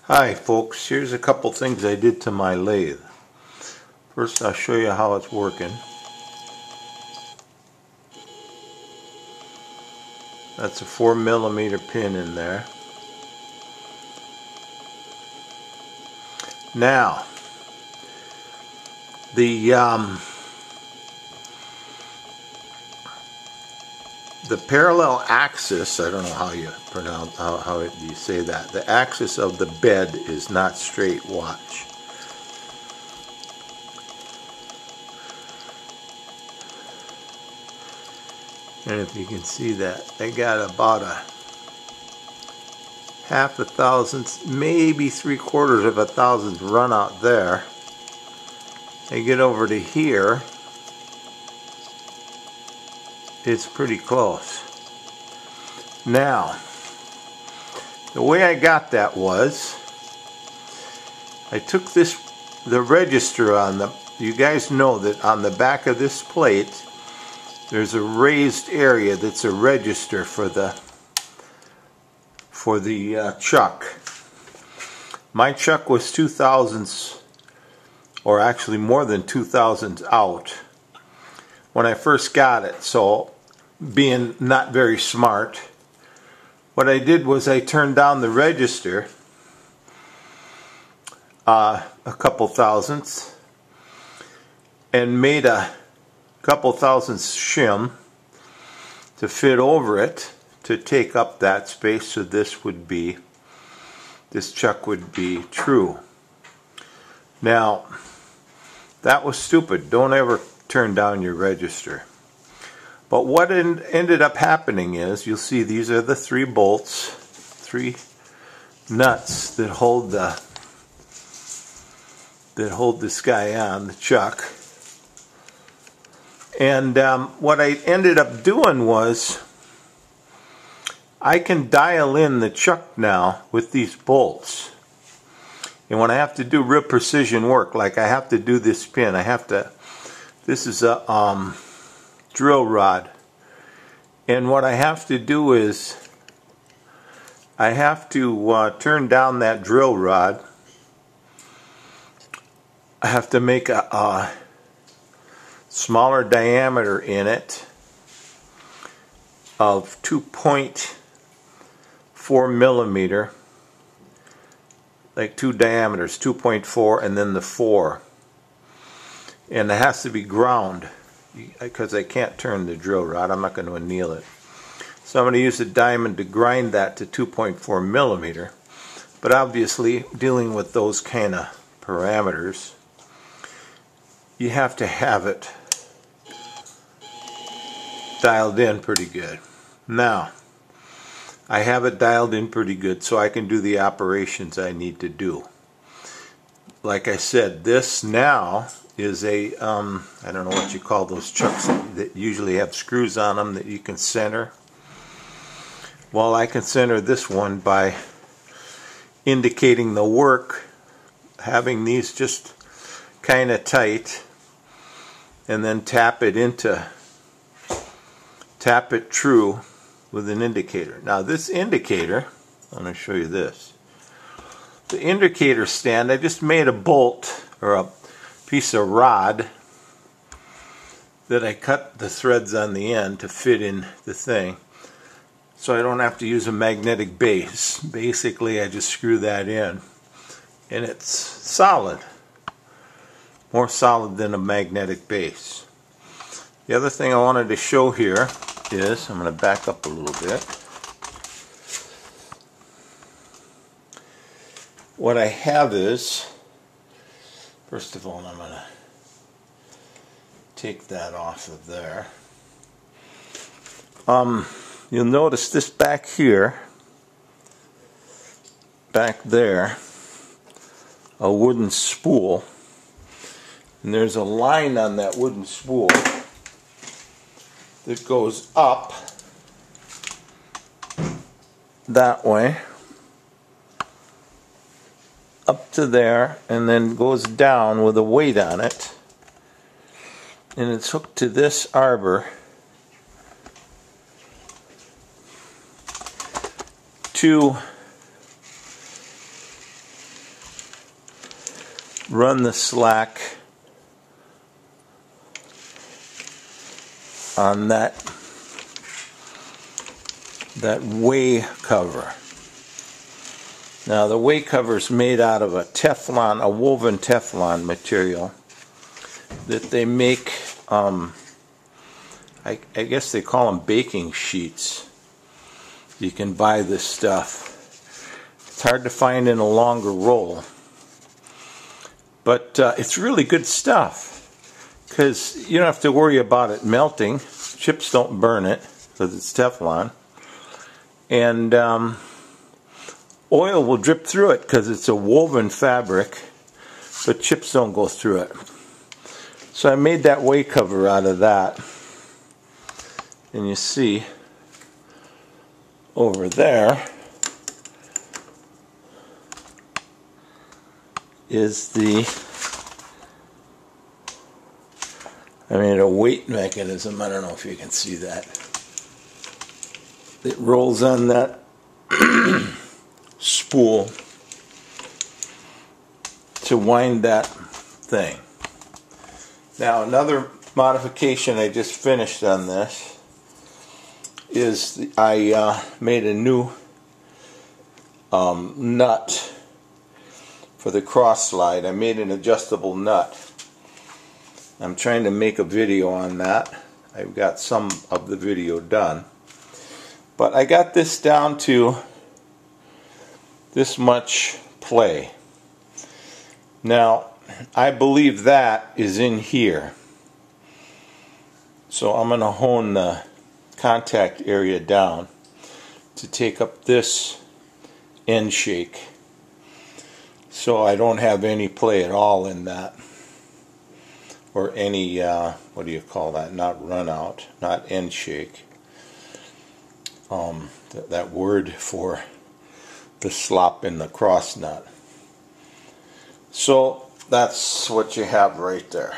Hi folks, here's a couple things I did to my lathe. First I'll show you how it's working. That's a 4mm pin in there. Now the parallel axis, I don't know how you pronounce you say that. The axis of the bed is not straight, watch. And if you can see that, I got about a half a thousandth, maybe 3/4 of a thousandth run out there. I get over to here, it's pretty close. Now, the way I got that was, I took the register on the, you guys know that on the back of this plate, there's a raised area that's a register for the chuck. My chuck was 2/1000ths, or actually more than 2/1000ths out when I first got it. So, being not very smart, what I did was I turned down the register a couple thousandths and made a couple thousandths shim to fit over it to take up that space, so this chuck would be true. Now, that was stupid. Don't ever turn down your register. But what ended up happening is, you'll see these are the 3 bolts, 3 nuts that hold this guy on, the chuck. And what I ended up doing was, I can dial in the chuck now with these bolts. And when I have to do real precision work, like I have to do this pin, this is a drill rod. And what I have to do is, I have to turn down that drill rod. I have to make a smaller diameter in it of 2.4mm, like 2 diameters, 2.4 and then the 4, and it has to be ground because I can't turn the drill rod. I'm not going to anneal it, so I'm going to use a diamond to grind that to 2.4mm. But obviously, dealing with those kind of parameters, you have to have it dialed in pretty good. Now, I have it dialed in pretty good so I can do the operations I need to do. Like I said, this now is a, I don't know what you call those chucks that usually have screws on them that you can center. Well, I can center this one by indicating the work, having these just kind of tight, and then tap it true with an indicator. Now this indicator, I'm going to show you this. The indicator stand, I just made a bolt or a piece of rod that I cut the threads on the end to fit in the thing, so I don't have to use a magnetic base. Basically, I just screw that in and it's solid. More solid than a magnetic base. The other thing I wanted to show here is, I'm going to back up a little bit. What I have is, first of all, I'm going to take that off of there. You'll notice this back here, back there, a wooden spool, and there's a line on that wooden spool that goes up that way, up to there, and then goes down with a weight on it, and it's hooked to this arbor to run the slack on that way cover. Now the way cover is made out of a Teflon, a woven Teflon material that they make, I guess they call them baking sheets. You can buy this stuff. It's hard to find in a longer roll, but it's really good stuff because you don't have to worry about it melting. Chips don't burn it because it's Teflon, and oil will drip through it because it's a woven fabric, but chips don't go through it. So I made that way cover out of that, and you see over there is a weight mechanism. I don't know if you can see that. It rolls on that spool to wind that thing. Now another modification I just finished on this is I made a new nut for the cross slide. I made an adjustable nut. I'm trying to make a video on that. I've got some of the video done, but I got this down to this much play. Now I believe that is in here, so I'm going to hone the contact area down to take up this end shake, so I don't have any play at all in that, or any what do you call that, not run out, not end shake, that word for the slop in the cross nut. So that's what you have right there.